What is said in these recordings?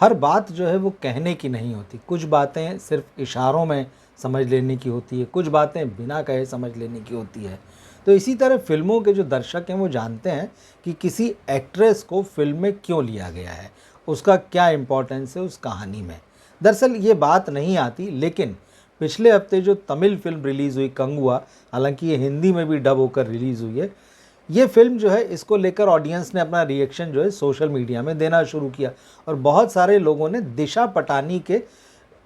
हर बात जो है वो कहने की नहीं होती, कुछ बातें सिर्फ इशारों में समझ लेने की होती है, कुछ बातें बिना कहे समझ लेने की होती है। तो इसी तरह फ़िल्मों के जो दर्शक हैं वो जानते हैं कि किसी एक्ट्रेस को फ़िल्म में क्यों लिया गया है, उसका क्या इम्पोर्टेंस है उस कहानी में। दरअसल ये बात नहीं आती, लेकिन पिछले हफ्ते जो तमिल फ़िल्म रिलीज़ हुई कंगुआ, हालांकि ये हिंदी में भी डब होकर रिलीज़ हुई है, ये फ़िल्म जो है इसको लेकर ऑडियंस ने अपना रिएक्शन जो है सोशल मीडिया में देना शुरू किया और बहुत सारे लोगों ने दिशा पटानी के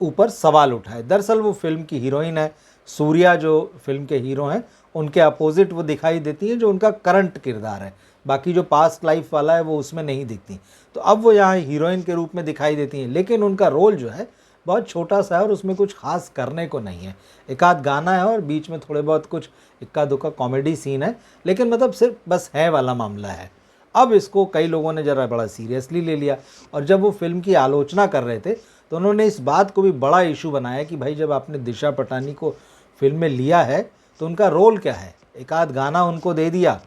ऊपर सवाल उठाए। दरअसल वो फ़िल्म की हीरोइन है, सूर्या जो फ़िल्म के हीरो हैं, उनके अपोजिट वो दिखाई देती हैं जो उनका करंट किरदार है। बाकी जो पास्ट लाइफ वाला है वो उसमें नहीं दिखती। तो अब वो यहाँ हीरोइन के रूप में दिखाई देती हैं, लेकिन उनका रोल जो है बहुत छोटा सा है और उसमें कुछ खास करने को नहीं है। एक आध गाना है और बीच में थोड़े बहुत कुछ इक्का दुक्का कॉमेडी सीन है, लेकिन मतलब सिर्फ बस है वाला मामला है। अब इसको कई लोगों ने ज़रा बड़ा सीरियसली ले लिया और जब वो फिल्म की आलोचना कर रहे थे तो उन्होंने इस बात को भी बड़ा इशू बनाया कि भाई जब आपने दिशा पटानी को फिल्म में लिया है तो उनका रोल क्या है। एक आध गाना उनको दे दिया,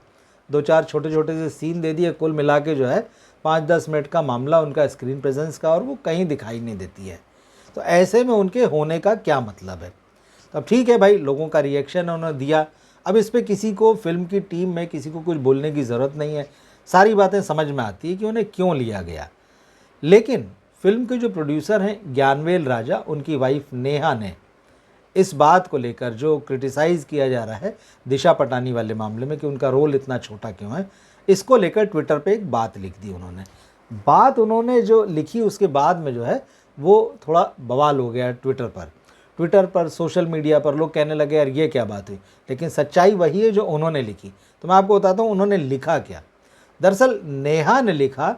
दो चार छोटे छोटे से सीन दे दिए, कुल मिला के जो है 5-10 मिनट का मामला उनका स्क्रीन प्रेजेंस का, और वो कहीं दिखाई नहीं देती है। तो ऐसे में उनके होने का क्या मतलब है। तो अब ठीक है भाई, लोगों का रिएक्शन उन्होंने दिया। अब इस पे किसी को फिल्म की टीम में किसी को कुछ बोलने की ज़रूरत नहीं है, सारी बातें समझ में आती है कि उन्हें क्यों लिया गया। लेकिन फिल्म के जो प्रोड्यूसर हैं ज्ञानवेल राजा, उनकी वाइफ नेहा ने इस बात को लेकर जो क्रिटिसाइज़ किया जा रहा है दिशा पटानी वाले मामले में कि उनका रोल इतना छोटा क्यों है, इसको लेकर ट्विटर पे एक बात लिख दी उन्होंने। बात उन्होंने जो लिखी उसके बाद में जो है वो थोड़ा बवाल हो गया ट्विटर पर सोशल मीडिया पर लोग कहने लगे यार ये क्या बात हुई, लेकिन सच्चाई वही है जो उन्होंने लिखी। तो मैं आपको बताता हूँ उन्होंने लिखा क्या। दरअसल नेहा ने लिखा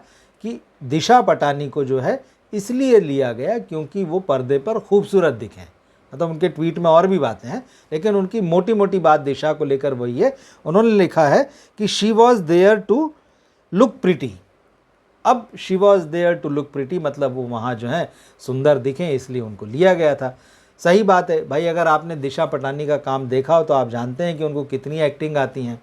कि दिशा पटानी को जो है इसलिए लिया गया क्योंकि वो पर्दे पर खूबसूरत दिखें। मतलब उनके ट्वीट में और भी बातें हैं, लेकिन उनकी मोटी मोटी बात दिशा को लेकर वही है। उन्होंने लिखा है कि she was there to look pretty. अब she was there to look pretty मतलब वो वहाँ जो है सुंदर दिखें, इसलिए उनको लिया गया था। सही बात है भाई, अगर आपने दिशा पटानी का काम देखा हो तो आप जानते हैं कि उनको कितनी एक्टिंग आती हैं,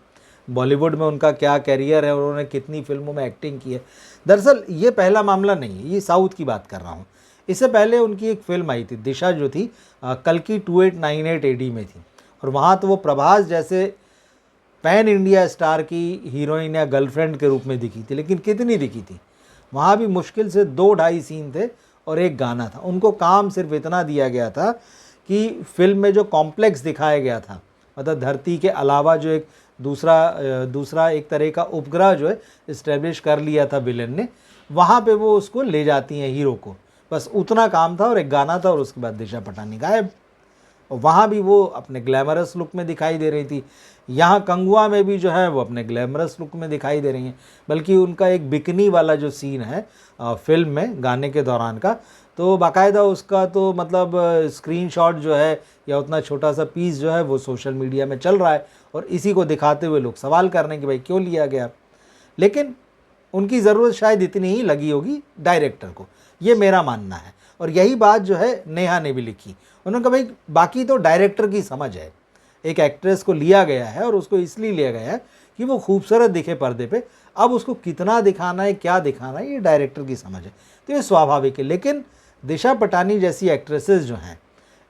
बॉलीवुड में उनका क्या कैरियर है और उन्होंने कितनी फिल्मों में एक्टिंग की है। दरअसल ये पहला मामला नहीं है, ये साउथ की बात कर रहा हूँ। इससे पहले उनकी एक फिल्म आई थी दिशा जो थी कल्कि 2898 एडी में थी, और वहाँ तो वो प्रभास जैसे पैन इंडिया स्टार की हीरोइन या गर्लफ्रेंड के रूप में दिखी थी, लेकिन कितनी दिखी थी। वहाँ भी मुश्किल से 2-2.5 सीन थे और एक गाना था। उनको काम सिर्फ इतना दिया गया था कि फिल्म में जो कॉम्प्लेक्स दिखाया गया था, मतलब धरती के अलावा जो एक दूसरा एक तरह का उपग्रह जो है इस्टेब्लिश कर लिया था विलेन ने, वहाँ पे वो उसको ले जाती हैं हीरो को, बस उतना काम था और एक गाना था और उसके बाद दिशा पटानी गायब। और वहाँ भी वो अपने ग्लैमरस लुक में दिखाई दे रही थी। यहाँ कंगुआ में भी जो है वो अपने ग्लैमरस लुक में दिखाई दे रही हैं। बल्कि उनका एक बिकनी वाला जो सीन है फिल्म में गाने के दौरान का, तो बाकायदा उसका तो मतलब स्क्रीनशॉट जो है या उतना छोटा सा पीस जो है वो सोशल मीडिया में चल रहा है, और इसी को दिखाते हुए लोग सवाल कर रहे हैं कि भाई क्यों लिया गया। लेकिन उनकी ज़रूरत शायद इतनी ही लगी होगी डायरेक्टर को, ये मेरा मानना है। और यही बात जो है नेहा ने भी लिखी। उन्होंने कहा भाई बाकी तो डायरेक्टर की समझ है, एक एक्ट्रेस को लिया गया है और उसको इसलिए लिया गया है कि वो खूबसूरत दिखे पर्दे पे। अब उसको कितना दिखाना है, क्या दिखाना है, ये डायरेक्टर की समझ है, तो ये स्वाभाविक है। लेकिन दिशा पटानी जैसी एक्ट्रेसेस जो हैं,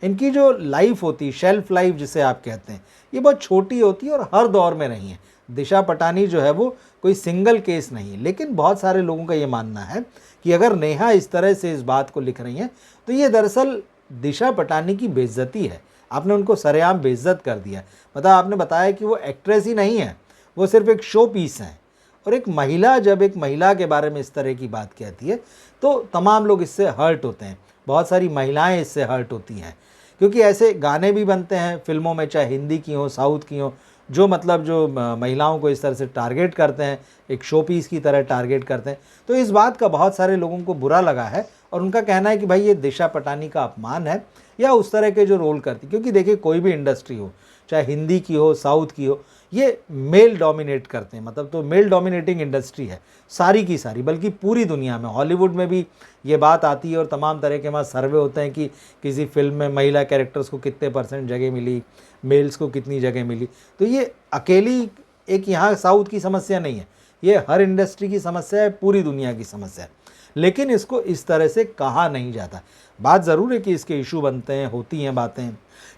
इनकी जो लाइफ होती है, शेल्फ लाइफ जिसे आप कहते हैं, ये बहुत छोटी होती है और हर दौर में रही है। दिशा पटानी जो है वो कोई सिंगल केस नहीं है, लेकिन बहुत सारे लोगों का ये मानना है कि अगर नेहा इस तरह से इस बात को लिख रही हैं तो ये दरअसल दिशा पटानी की बेइज्जती है। आपने उनको सरेआम बेइज्जत कर दिया। मतलब आपने बताया कि वो एक्ट्रेस ही नहीं है, वो सिर्फ एक शो पीस हैं। और एक महिला जब एक महिला के बारे में इस तरह की बात कहती है तो तमाम लोग इससे हर्ट होते हैं, बहुत सारी महिलाएं इससे हर्ट होती हैं, क्योंकि ऐसे गाने भी बनते हैं फिल्मों में, चाहे हिंदी की हो साउथ की हो, जो मतलब जो महिलाओं को इस तरह से टारगेट करते हैं, एक शो पीस की तरह टारगेट करते हैं। तो इस बात का बहुत सारे लोगों को बुरा लगा है और उनका कहना है कि भाई ये दिशा पटानी का अपमान है या उस तरह के जो रोल करती। क्योंकि देखिए कोई भी इंडस्ट्री हो, चाहे हिंदी की हो साउथ की हो, ये मेल डोमिनेट करते हैं। मतलब तो मेल डोमिनेटिंग इंडस्ट्री है सारी की सारी, बल्कि पूरी दुनिया में। हॉलीवुड में भी ये बात आती है और तमाम तरह के वहाँ सर्वे होते हैं कि किसी फिल्म में महिला कैरेक्टर्स को कितने % जगह मिली, मेल्स को कितनी जगह मिली। तो ये अकेली एक यहाँ साउथ की समस्या नहीं है, ये हर इंडस्ट्री की समस्या है, पूरी दुनिया की समस्या है। लेकिन इसको इस तरह से कहा नहीं जाता। बात ज़रूर है कि इसके इशू बनते हैं, होती हैं बातें,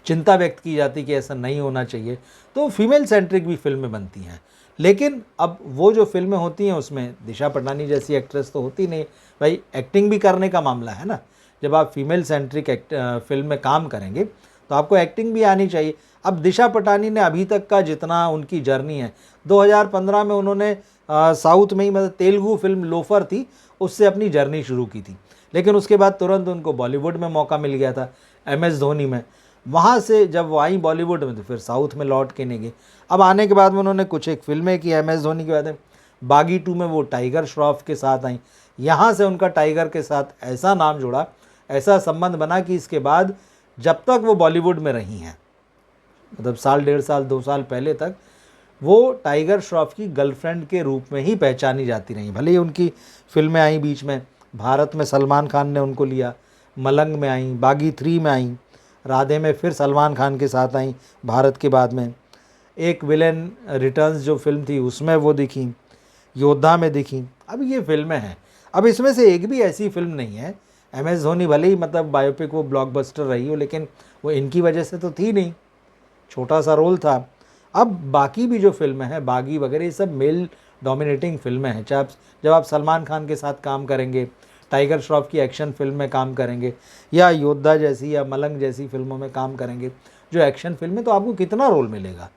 चिंता व्यक्त की जाती कि ऐसा नहीं होना चाहिए, तो फीमेल सेंट्रिक भी फिल्में बनती हैं। लेकिन अब वो जो फिल्में होती हैं उसमें दिशा पटानी जैसी एक्ट्रेस तो होती नहीं। भाई एक्टिंग भी करने का मामला है ना, जब आप फीमेल सेंट्रिक फिल्म में काम करेंगे तो आपको एक्टिंग भी आनी चाहिए। अब दिशा पटानी ने अभी तक का जितना उनकी जर्नी है, 2015 में उन्होंने साउथ में ही, मतलब तेलुगु फिल्म लोफर थी, उससे अपनी जर्नी शुरू की थी। लेकिन उसके बाद तुरंत उनको बॉलीवुड में मौका मिल गया था MS धोनी में। वहाँ से जब वो आई बॉलीवुड में तो फिर साउथ में लौट के नहीं गई। अब आने के बाद में उन्होंने कुछ एक फिल्में की MS धोनी के बाद में, बागी 2 में वो टाइगर श्रॉफ के साथ आई। यहाँ से उनका टाइगर के साथ ऐसा नाम जुड़ा, ऐसा संबंध बना कि इसके बाद जब तक वो बॉलीवुड में रही हैं, मतलब साल, 1.5 साल, 2 साल पहले तक, वो टाइगर श्रॉफ की गर्लफ्रेंड के रूप में ही पहचानी जाती रही। भले ही उनकी फिल्में आई बीच में, भारत में सलमान खान ने उनको लिया, मलंग में आई, बागी 3 में आई, राधे में फिर सलमान खान के साथ आई भारत के बाद में, एक विलेन रिटर्न्स जो फिल्म थी उसमें वो दिखी, योद्धा में दिखी। अब ये फिल्में हैं, अब इसमें से एक भी ऐसी फिल्म नहीं है। MS धोनी भले ही मतलब बायोपिक वो ब्लॉकबस्टर रही हो, लेकिन वो इनकी वजह से तो थी नहीं, छोटा सा रोल था। अब बाकी भी जो फिल्में हैं, बागी वगैरह, ये सब मेल डोमिनेटिंग फिल्में हैं। चाहे जब आप सलमान खान के साथ काम करेंगे, टाइगर श्रॉफ की एक्शन फिल्म में काम करेंगे, या योद्धा जैसी या मलंग जैसी फिल्मों में काम करेंगे जो एक्शन फिल्में, तो आपको कितना रोल मिलेगा।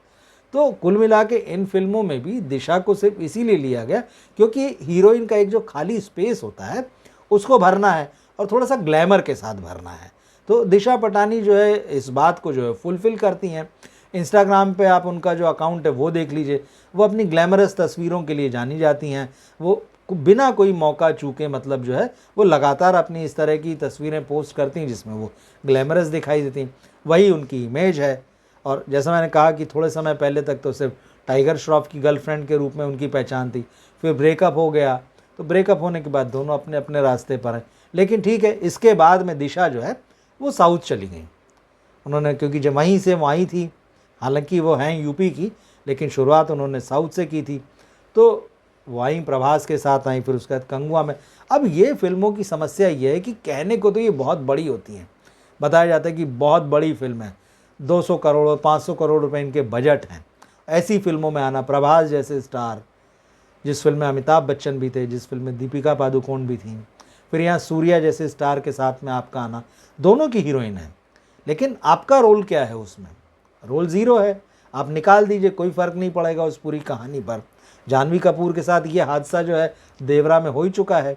तो कुल मिला के इन फिल्मों में भी दिशा को सिर्फ इसीलिए लिया गया क्योंकि हीरोइन का एक जो खाली स्पेस होता है उसको भरना है और थोड़ा सा ग्लैमर के साथ भरना है। तो दिशा पटानी जो है इस बात को जो है फुलफ़िल करती हैं। इंस्टाग्राम पे आप उनका जो अकाउंट है वो देख लीजिए, वो अपनी ग्लैमरस तस्वीरों के लिए जानी जाती हैं। वो बिना कोई मौका चूके मतलब जो है वो लगातार अपनी इस तरह की तस्वीरें पोस्ट करती हैं जिसमें वो ग्लैमरस दिखाई देती हैं, वही उनकी इमेज है। और जैसा मैंने कहा कि थोड़े समय पहले तक तो सिर्फ टाइगर श्रॉफ की गर्लफ्रेंड के रूप में उनकी पहचान थी, फिर ब्रेकअप हो गया, तो ब्रेकअप होने के बाद दोनों अपने अपने रास्ते पर हैं। लेकिन ठीक है, इसके बाद में दिशा जो है वो साउथ चली गई उन्होंने, क्योंकि जब वहीं से वहीं थी, हालांकि वो हैं यूपी की, लेकिन शुरुआत उन्होंने साउथ से की थी। तो वहीं प्रभास के साथ आई, फिर उसके बाद कंगुआ में। अब ये फिल्मों की समस्या ये है कि कहने को तो ये बहुत बड़ी होती हैं, बताया जाता है कि बहुत बड़ी फिल्म है, 200 करोड़ और 500 करोड़ रुपए इनके बजट हैं। ऐसी फिल्मों में आना, प्रभास जैसे स्टार, जिस फिल्म में अमिताभ बच्चन भी थे, जिस फिल्म में दीपिका पादुकोण भी थी, फिर यहाँ सूर्या जैसे स्टार के साथ में आपका आना, दोनों की हीरोइन है, लेकिन आपका रोल क्या है उसमें? रोल ज़ीरो है। आप निकाल दीजिए, कोई फ़र्क नहीं पड़ेगा उस पूरी कहानी पर। जानवी कपूर के साथ ये हादसा जो है देवरा में हो ही चुका है,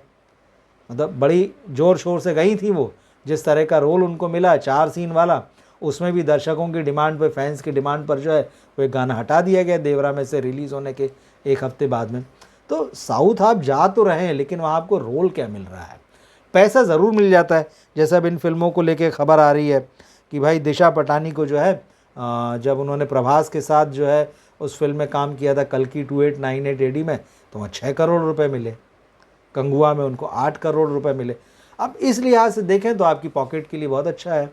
मतलब बड़ी ज़ोर शोर से गई थी वो, जिस तरह का रोल उनको मिला 4 सीन वाला, उसमें भी दर्शकों की डिमांड पर, फैंस की डिमांड पर जो है वो एक गाना हटा दिया गया देवरा में से रिलीज़ होने के 1 हफ्ते बाद में। तो साउथ आप जा तो रहे हैं, लेकिन वहाँ आपको रोल क्या मिल रहा है? पैसा ज़रूर मिल जाता है। जैसे अब इन फिल्मों को लेके खबर आ रही है कि भाई दिशा पटानी को जो है जब उन्होंने प्रभास के साथ जो है उस फिल्म में काम किया था कल्कि 2898 AD में, तो वहाँ 6 करोड़ रुपए मिले, कंगुआ में उनको 8 करोड़ रुपए मिले। अब इस लिहाज से देखें तो आपकी पॉकेट के लिए बहुत अच्छा है,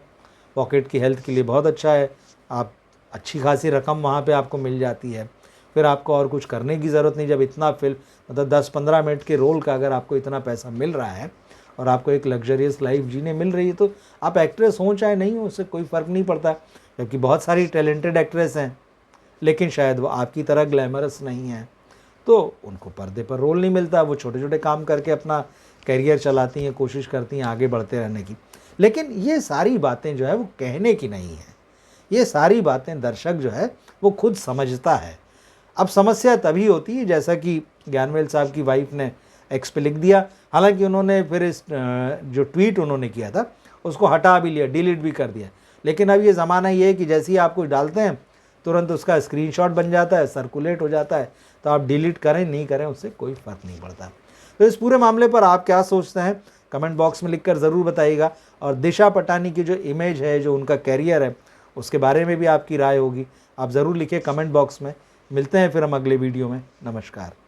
पॉकेट की हेल्थ के लिए बहुत अच्छा है। आप अच्छी खासी रकम वहाँ पे आपको मिल जाती है, फिर आपको और कुछ करने की ज़रूरत नहीं। जब इतना फिल्म मतलब 10-15 मिनट के रोल का अगर आपको इतना पैसा मिल रहा है और आपको एक लग्जरियस लाइफ जीने मिल रही है, तो आप एक्ट्रेस हों चाहे नहीं हो, उससे कोई फ़र्क नहीं पड़ता। जबकि बहुत सारी टैलेंटेड एक्ट्रेस हैं, लेकिन शायद वो आपकी तरह ग्लैमरस नहीं है, तो उनको पर्दे पर रोल नहीं मिलता। वो छोटे छोटे काम करके अपना करियर चलाती हैं, कोशिश करती हैं आगे बढ़ते रहने की। लेकिन ये सारी बातें जो है वो कहने की नहीं है, ये सारी बातें दर्शक जो है वो खुद समझता है। अब समस्या तभी होती है, जैसा कि ज्ञानवेल साहब की वाइफ ने एक्स पे लिख दिया, हालांकि उन्होंने फिर इस जो ट्वीट उन्होंने किया था उसको हटा भी लिया, डिलीट भी कर दिया। लेकिन अब ये ज़माना ये है कि जैसे ही आप कुछ डालते हैं तुरंत उसका स्क्रीनशॉट बन जाता है, सर्कुलेट हो जाता है, तो आप डिलीट करें नहीं करें उससे कोई फ़र्क नहीं पड़ता। तो इस पूरे मामले पर आप क्या सोचते हैं, कमेंट बॉक्स में लिखकर ज़रूर बताइएगा। और दिशा पटानी की जो इमेज है, जो उनका कैरियर है, उसके बारे में भी आपकी राय होगी, आप ज़रूर लिखिए कमेंट बॉक्स में। मिलते हैं फिर हम अगले वीडियो में। नमस्कार।